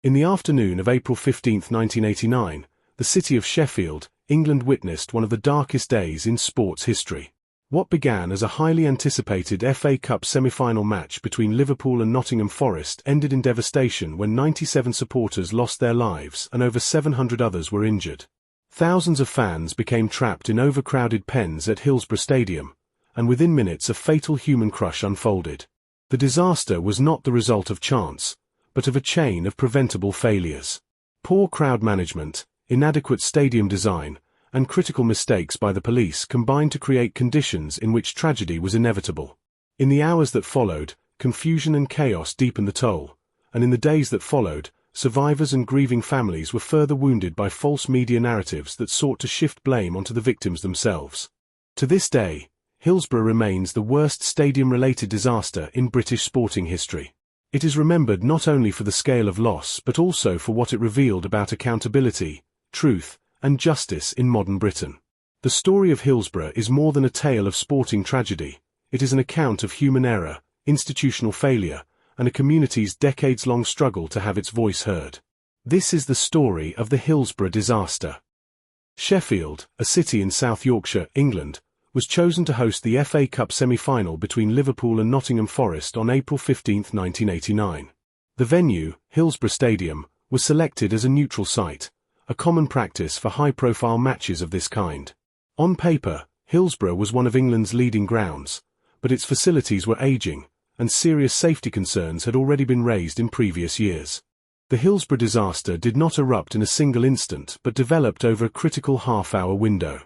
In the afternoon of April 15, 1989, the city of Sheffield, England witnessed one of the darkest days in sports history. What began as a highly anticipated FA Cup semi-final match between Liverpool and Nottingham Forest ended in devastation when 97 supporters lost their lives and over 700 others were injured. Thousands of fans became trapped in overcrowded pens at Hillsborough Stadium, and within minutes a fatal human crush unfolded. The disaster was not the result of chance, but of a chain of preventable failures. Poor crowd management, inadequate stadium design, and critical mistakes by the police combined to create conditions in which tragedy was inevitable. In the hours that followed, confusion and chaos deepened the toll, and in the days that followed, survivors and grieving families were further wounded by false media narratives that sought to shift blame onto the victims themselves. To this day, Hillsborough remains the worst stadium-related disaster in British sporting history. It is remembered not only for the scale of loss but also for what it revealed about accountability, truth, and justice in modern Britain. The story of Hillsborough is more than a tale of sporting tragedy. It is an account of human error, institutional failure, and a community's decades-long struggle to have its voice heard. This is the story of the Hillsborough disaster. Sheffield, a city in South Yorkshire, England, was chosen to host the FA Cup semi-final between Liverpool and Nottingham Forest on April 15, 1989. The venue, Hillsborough Stadium, was selected as a neutral site, a common practice for high-profile matches of this kind. On paper, Hillsborough was one of England's leading grounds, but its facilities were aging, and serious safety concerns had already been raised in previous years. The Hillsborough disaster did not erupt in a single instant but developed over a critical half-hour window.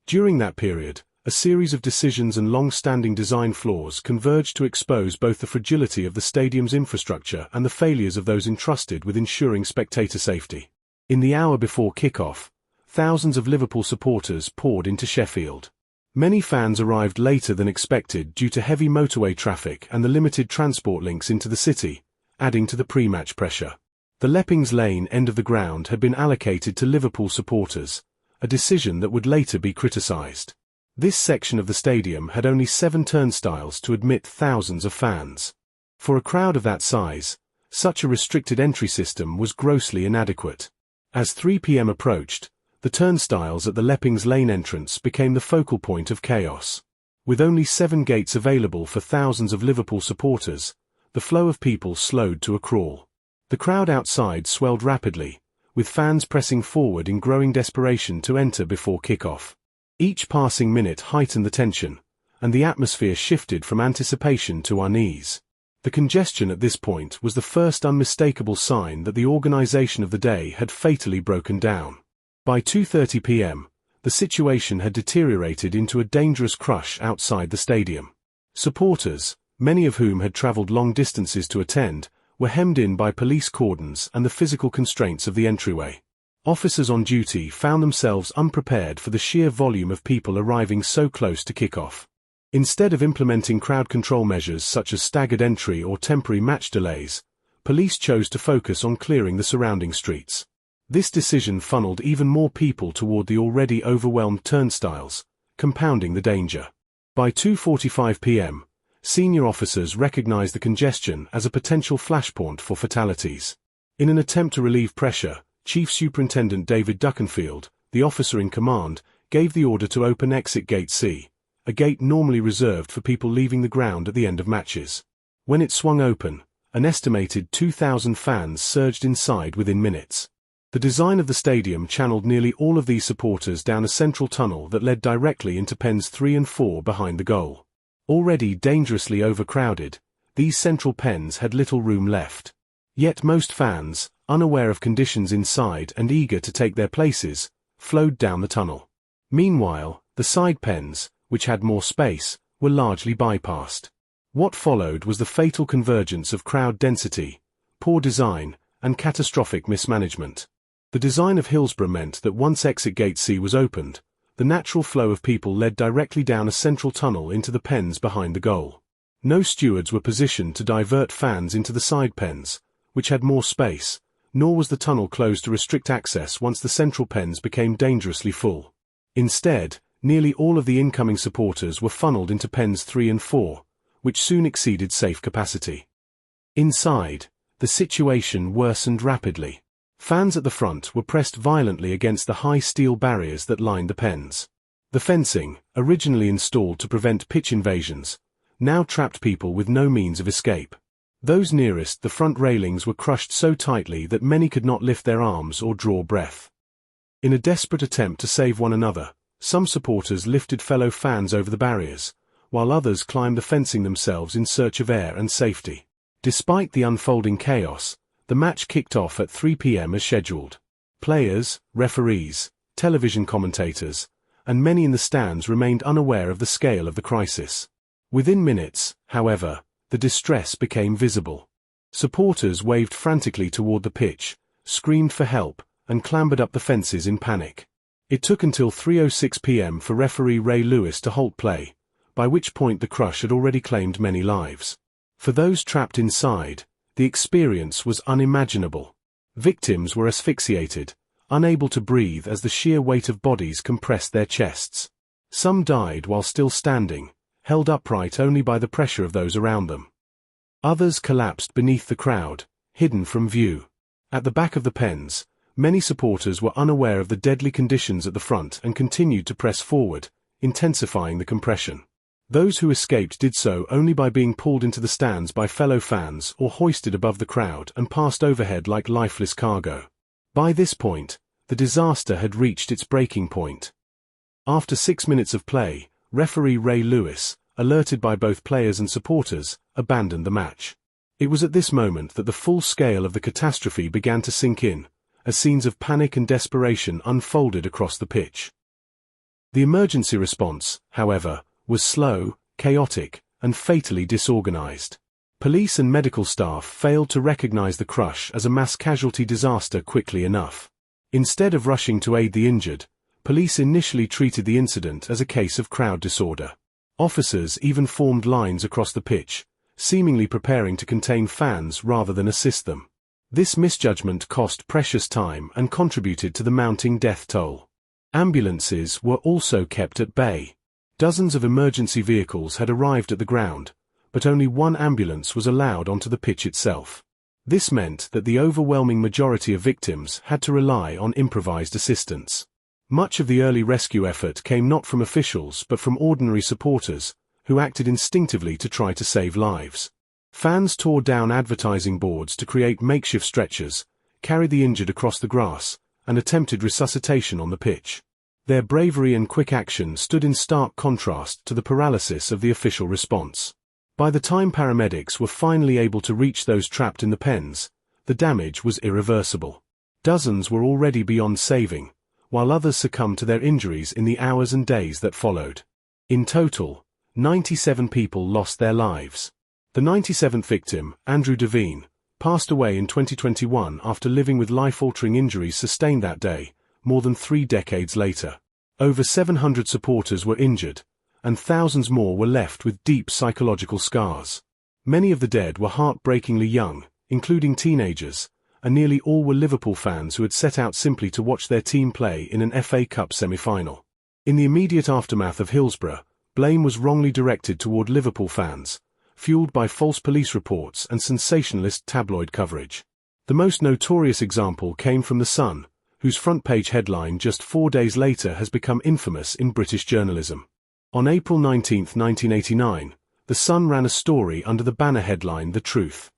During that period, a series of decisions and long-standing design flaws converged to expose both the fragility of the stadium's infrastructure and the failures of those entrusted with ensuring spectator safety. In the hour before kick-off, thousands of Liverpool supporters poured into Sheffield. Many fans arrived later than expected due to heavy motorway traffic and the limited transport links into the city, adding to the pre-match pressure. The Leppings Lane end of the ground had been allocated to Liverpool supporters, a decision that would later be criticised. This section of the stadium had only 7 turnstiles to admit thousands of fans. For a crowd of that size, such a restricted entry system was grossly inadequate. As 3 p.m. approached, the turnstiles at the Leppings Lane entrance became the focal point of chaos. With only 7 gates available for thousands of Liverpool supporters, the flow of people slowed to a crawl. The crowd outside swelled rapidly, with fans pressing forward in growing desperation to enter before kick-off. Each passing minute heightened the tension, and the atmosphere shifted from anticipation to unease. The congestion at this point was the first unmistakable sign that the organization of the day had fatally broken down. By 2:30 p.m., the situation had deteriorated into a dangerous crush outside the stadium. Supporters, many of whom had traveled long distances to attend, were hemmed in by police cordons and the physical constraints of the entryway. Officers on duty found themselves unprepared for the sheer volume of people arriving so close to kick-off. Instead of implementing crowd control measures such as staggered entry or temporary match delays, police chose to focus on clearing the surrounding streets. This decision funneled even more people toward the already overwhelmed turnstiles, compounding the danger. By 2:45 p.m., senior officers recognized the congestion as a potential flashpoint for fatalities. In an attempt to relieve pressure, Chief Superintendent David Duckenfield, the officer in command, gave the order to open Exit Gate C, a gate normally reserved for people leaving the ground at the end of matches. When it swung open, an estimated 2,000 fans surged inside within minutes. The design of the stadium channeled nearly all of these supporters down a central tunnel that led directly into pens 3 and 4 behind the goal. Already dangerously overcrowded, these central pens had little room left. Yet most fans, unaware of conditions inside and eager to take their places, flowed down the tunnel. Meanwhile, the side pens, which had more space, were largely bypassed. What followed was the fatal convergence of crowd density, poor design, and catastrophic mismanagement. The design of Hillsborough meant that once Exit Gate C was opened, the natural flow of people led directly down a central tunnel into the pens behind the goal. No stewards were positioned to divert fans into the side pens, which had more space, nor was the tunnel closed to restrict access once the central pens became dangerously full. Instead, nearly all of the incoming supporters were funneled into pens 3 and 4, which soon exceeded safe capacity. Inside, the situation worsened rapidly. Fans at the front were pressed violently against the high steel barriers that lined the pens. The fencing, originally installed to prevent pitch invasions, now trapped people with no means of escape. Those nearest the front railings were crushed so tightly that many could not lift their arms or draw breath. In a desperate attempt to save one another, some supporters lifted fellow fans over the barriers, while others climbed the fencing themselves in search of air and safety. Despite the unfolding chaos, the match kicked off at 3 p.m. as scheduled. Players, referees, television commentators, and many in the stands remained unaware of the scale of the crisis. Within minutes, however, the distress became visible. Supporters waved frantically toward the pitch, screamed for help, and clambered up the fences in panic. It took until 3:06 p.m. for referee Ray Lewis to halt play, by which point the crush had already claimed many lives. For those trapped inside, the experience was unimaginable. Victims were asphyxiated, unable to breathe as the sheer weight of bodies compressed their chests. Some died while still standing, held upright only by the pressure of those around them. Others collapsed beneath the crowd, hidden from view. At the back of the pens, many supporters were unaware of the deadly conditions at the front and continued to press forward, intensifying the compression. Those who escaped did so only by being pulled into the stands by fellow fans or hoisted above the crowd and passed overhead like lifeless cargo. By this point, the disaster had reached its breaking point. After 6 minutes of play, referee Ray Lewis, alerted by both players and supporters, abandoned the match. It was at this moment that the full scale of the catastrophe began to sink in, as scenes of panic and desperation unfolded across the pitch. The emergency response, however, was slow, chaotic, and fatally disorganized. Police and medical staff failed to recognize the crush as a mass casualty disaster quickly enough. Instead of rushing to aid the injured, police initially treated the incident as a case of crowd disorder. Officers even formed lines across the pitch, seemingly preparing to contain fans rather than assist them. This misjudgment cost precious time and contributed to the mounting death toll. Ambulances were also kept at bay. Dozens of emergency vehicles had arrived at the ground, but only one ambulance was allowed onto the pitch itself. This meant that the overwhelming majority of victims had to rely on improvised assistance. Much of the early rescue effort came not from officials but from ordinary supporters, who acted instinctively to try to save lives. Fans tore down advertising boards to create makeshift stretchers, carried the injured across the grass, and attempted resuscitation on the pitch. Their bravery and quick action stood in stark contrast to the paralysis of the official response. By the time paramedics were finally able to reach those trapped in the pens, the damage was irreversible. Dozens were already beyond saving, while others succumbed to their injuries in the hours and days that followed. In total, 97 people lost their lives. The 97th victim, Andrew Devine, passed away in 2021 after living with life-altering injuries sustained that day, more than 3 decades later. Over 700 supporters were injured, and thousands more were left with deep psychological scars. Many of the dead were heartbreakingly young, including teenagers, and nearly all were Liverpool fans who had set out simply to watch their team play in an FA Cup semi-final. In the immediate aftermath of Hillsborough, blame was wrongly directed toward Liverpool fans, fueled by false police reports and sensationalist tabloid coverage. The most notorious example came from The Sun, whose front-page headline just 4 days later has become infamous in British journalism. On April 19, 1989, The Sun ran a story under the banner headline "The Truth."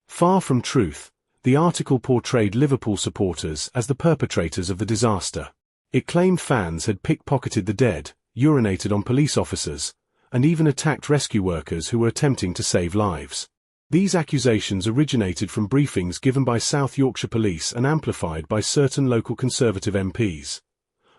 Far from truth, the article portrayed Liverpool supporters as the perpetrators of the disaster. It claimed fans had pickpocketed the dead, urinated on police officers, and even attacked rescue workers who were attempting to save lives. These accusations originated from briefings given by South Yorkshire Police and amplified by certain local Conservative MPs.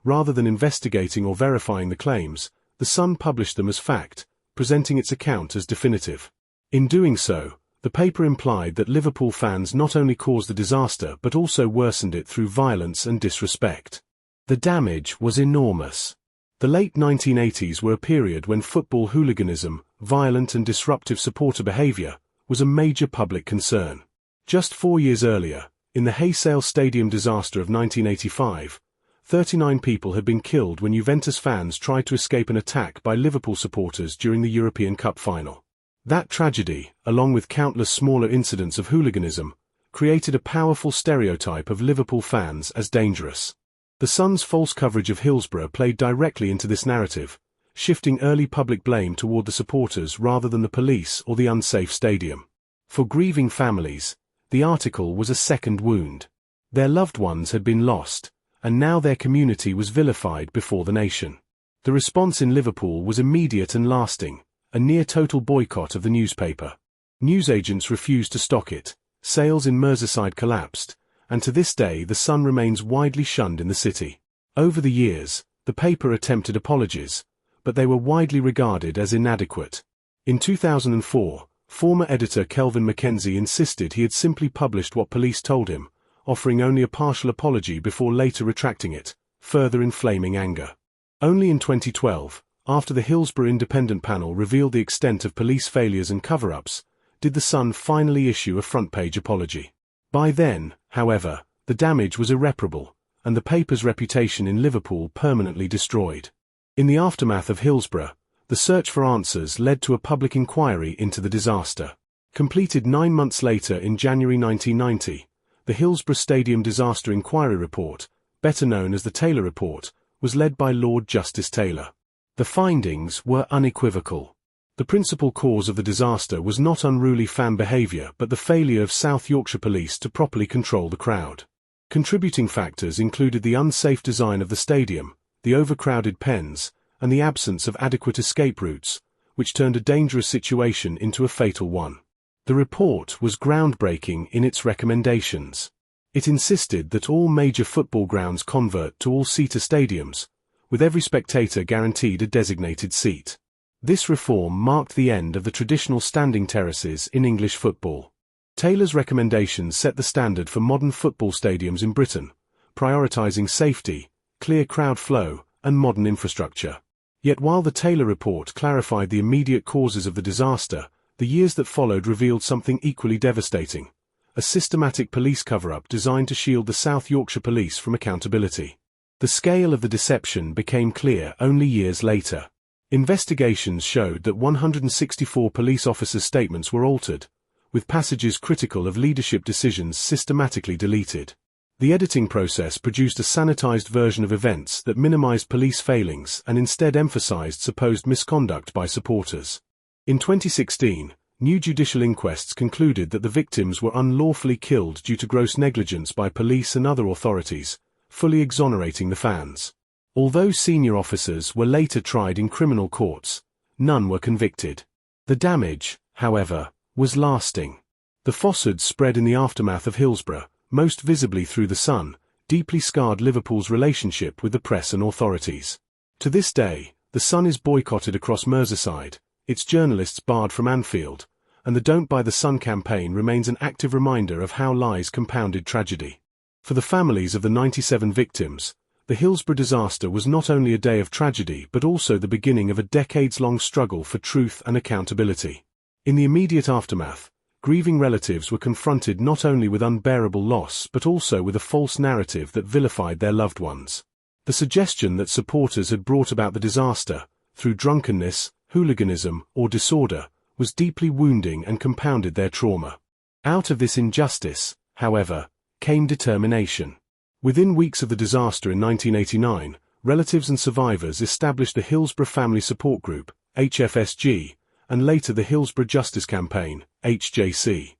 Rather than investigating or verifying the claims, The Sun published them as fact, presenting its account as definitive. In doing so, the paper implied that Liverpool fans not only caused the disaster but also worsened it through violence and disrespect. The damage was enormous. The late 1980s were a period when football hooliganism, violent and disruptive supporter behaviour, was a major public concern. Just 4 years earlier, in the Hillsborough Stadium disaster of 1985, 39 people had been killed when Juventus fans tried to escape an attack by Liverpool supporters during the European Cup final. That tragedy, along with countless smaller incidents of hooliganism, created a powerful stereotype of Liverpool fans as dangerous. The Sun's false coverage of Hillsborough played directly into this narrative, shifting early public blame toward the supporters rather than the police or the unsafe stadium. For grieving families, the article was a second wound. Their loved ones had been lost, and now their community was vilified before the nation. The response in Liverpool was immediate and lasting, a near-total boycott of the newspaper. Newsagents refused to stock it, sales in Merseyside collapsed, and to this day the Sun remains widely shunned in the city. Over the years, the paper attempted apologies, but they were widely regarded as inadequate. In 2004, former editor Kelvin Mackenzie insisted he had simply published what police told him, offering only a partial apology before later retracting it, further inflaming anger. Only in 2012, after the Hillsborough Independent Panel revealed the extent of police failures and cover-ups, did the Sun finally issue a front-page apology. By then, however, the damage was irreparable, and the paper's reputation in Liverpool permanently destroyed. In the aftermath of Hillsborough, the search for answers led to a public inquiry into the disaster. Completed 9 months later in January 1990, the Hillsborough Stadium Disaster Inquiry Report, better known as the Taylor Report, was led by Lord Justice Taylor. The findings were unequivocal. The principal cause of the disaster was not unruly fan behaviour but the failure of South Yorkshire Police to properly control the crowd. Contributing factors included the unsafe design of the stadium, the overcrowded pens, and the absence of adequate escape routes, which turned a dangerous situation into a fatal one. The report was groundbreaking in its recommendations. It insisted that all major football grounds convert to all-seater stadiums, with every spectator guaranteed a designated seat. This reform marked the end of the traditional standing terraces in English football. Taylor's recommendations set the standard for modern football stadiums in Britain, prioritising safety, clear crowd flow, and modern infrastructure. Yet while the Taylor report clarified the immediate causes of the disaster, the years that followed revealed something equally devastating: a systematic police cover-up designed to shield the South Yorkshire Police from accountability. The scale of the deception became clear only years later. Investigations showed that 164 police officers' statements were altered, with passages critical of leadership decisions systematically deleted. The editing process produced a sanitized version of events that minimized police failings and instead emphasized supposed misconduct by supporters. In 2016, new judicial inquests concluded that the victims were unlawfully killed due to gross negligence by police and other authorities, fully exonerating the fans. Although senior officers were later tried in criminal courts, none were convicted. The damage, however, was lasting. The falsehoods spread in the aftermath of Hillsborough, most visibly through the Sun, deeply scarred Liverpool's relationship with the press and authorities. To this day, the Sun is boycotted across Merseyside, its journalists barred from Anfield, and the Don't Buy the Sun campaign remains an active reminder of how lies compounded tragedy. For the families of the 97 victims, the Hillsborough disaster was not only a day of tragedy but also the beginning of a decades-long struggle for truth and accountability. In the immediate aftermath, grieving relatives were confronted not only with unbearable loss but also with a false narrative that vilified their loved ones. The suggestion that supporters had brought about the disaster, through drunkenness, hooliganism, or disorder, was deeply wounding and compounded their trauma. Out of this injustice, however, came determination. Within weeks of the disaster in 1989, relatives and survivors established the Hillsborough Family Support Group, HFSG, and later the Hillsborough Justice Campaign, HJC.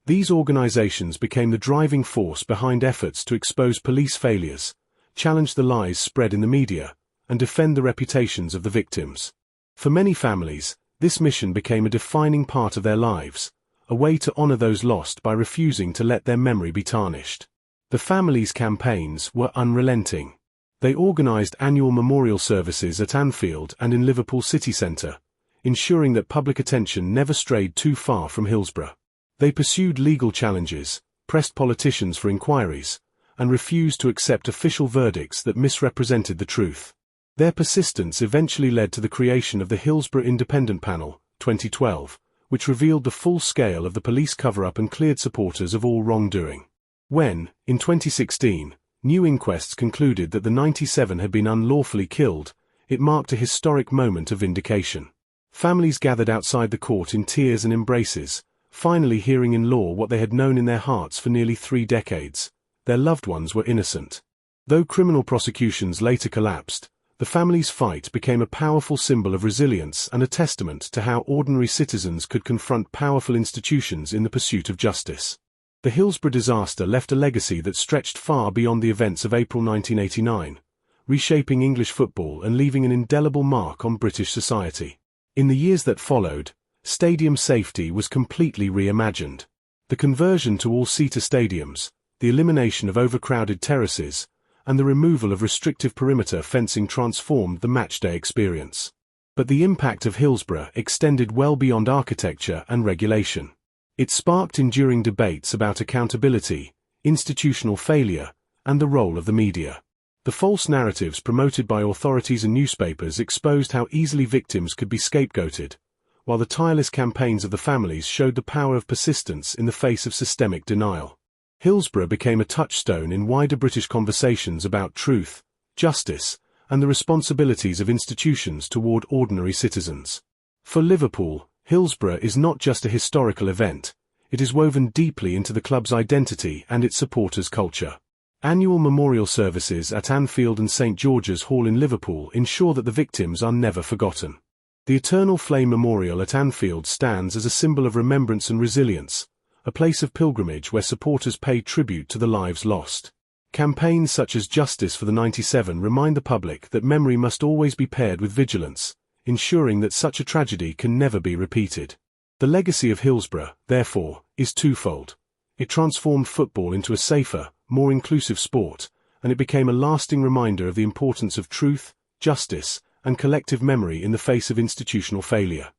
These organizations became the driving force behind efforts to expose police failures, challenge the lies spread in the media, and defend the reputations of the victims. For many families, this mission became a defining part of their lives, a way to honor those lost by refusing to let their memory be tarnished. The families' campaigns were unrelenting. They organized annual memorial services at Anfield and in Liverpool city centre, ensuring that public attention never strayed too far from Hillsborough. They pursued legal challenges, pressed politicians for inquiries, and refused to accept official verdicts that misrepresented the truth. Their persistence eventually led to the creation of the Hillsborough Independent Panel, 2012, which revealed the full scale of the police cover-up and cleared supporters of all wrongdoing. When, in 2016, new inquests concluded that the 97 had been unlawfully killed, it marked a historic moment of vindication. Families gathered outside the court in tears and embraces, finally hearing in law what they had known in their hearts for nearly 3 decades. Their loved ones were innocent. Though criminal prosecutions later collapsed, the family's fight became a powerful symbol of resilience and a testament to how ordinary citizens could confront powerful institutions in the pursuit of justice. The Hillsborough disaster left a legacy that stretched far beyond the events of April 1989, reshaping English football and leaving an indelible mark on British society. In the years that followed, stadium safety was completely reimagined. The conversion to all-seater stadiums, the elimination of overcrowded terraces, and the removal of restrictive perimeter fencing transformed the matchday experience. But the impact of Hillsborough extended well beyond architecture and regulation. It sparked enduring debates about accountability, institutional failure, and the role of the media. The false narratives promoted by authorities and newspapers exposed how easily victims could be scapegoated, while the tireless campaigns of the families showed the power of persistence in the face of systemic denial. Hillsborough became a touchstone in wider British conversations about truth, justice, and the responsibilities of institutions toward ordinary citizens. For Liverpool, Hillsborough is not just a historical event, it is woven deeply into the club's identity and its supporters' culture. Annual memorial services at Anfield and St George's Hall in Liverpool ensure that the victims are never forgotten. The Eternal Flame Memorial at Anfield stands as a symbol of remembrance and resilience, a place of pilgrimage where supporters pay tribute to the lives lost. Campaigns such as Justice for the 97 remind the public that memory must always be paired with vigilance, ensuring that such a tragedy can never be repeated. The legacy of Hillsborough, therefore, is twofold. It transformed football into a safer, more inclusive sport, and it became a lasting reminder of the importance of truth, justice, and collective memory in the face of institutional failure.